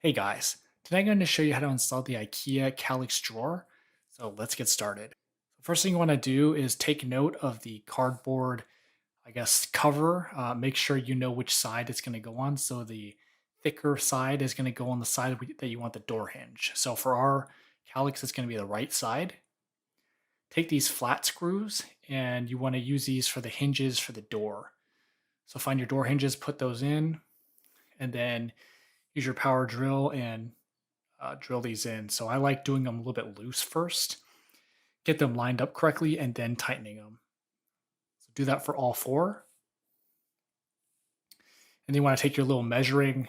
Hey guys, today I'm going to show you how to install the Ikea Kallax drawer. So let's get started. First thing you want to do is take note of the cardboard, cover. Make sure you know which side it's going to go on. So the thicker side is going to go on the side that you want the door hinge. So for our Kallax, it's going to be the right side. Take these flat screws and you want to use these for the hinges for the door. So find your door hinges, put those in, and then use your power drill and drill these in. So I like doing them a little bit loose first, get them lined up correctly, and then tightening them. So do that for all four. And then you want to take your little measuring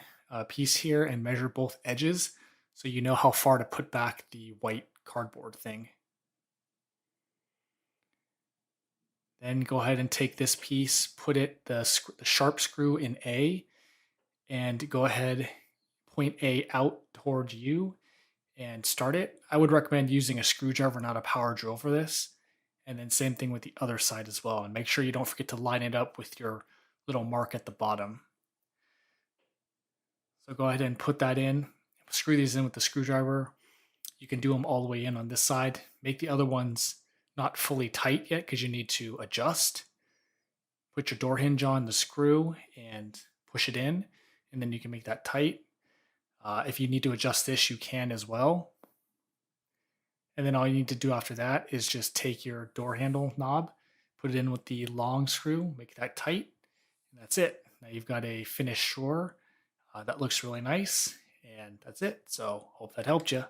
piece here and measure both edges so you know how far to put back the white cardboard thing. Then go ahead and take this piece, put it the sharp screw in A, and go ahead, point A out towards you and start it. I would recommend using a screwdriver, not a power drill for this. And then same thing with the other side as well. And make sure you don't forget to line it up with your little mark at the bottom. So go ahead and put that in. Screw these in with the screwdriver. You can do them all the way in on this side. Make the other ones not fully tight yet because you need to adjust. Put your door hinge on the screw and push it in, and then you can make that tight. If you need to adjust this, you can as well. And then all you need to do after that is just take your door handle knob, put it in with the long screw, make that tight, and that's it. Now you've got a finished drawer that looks really nice, and that's it. So hope that helped you.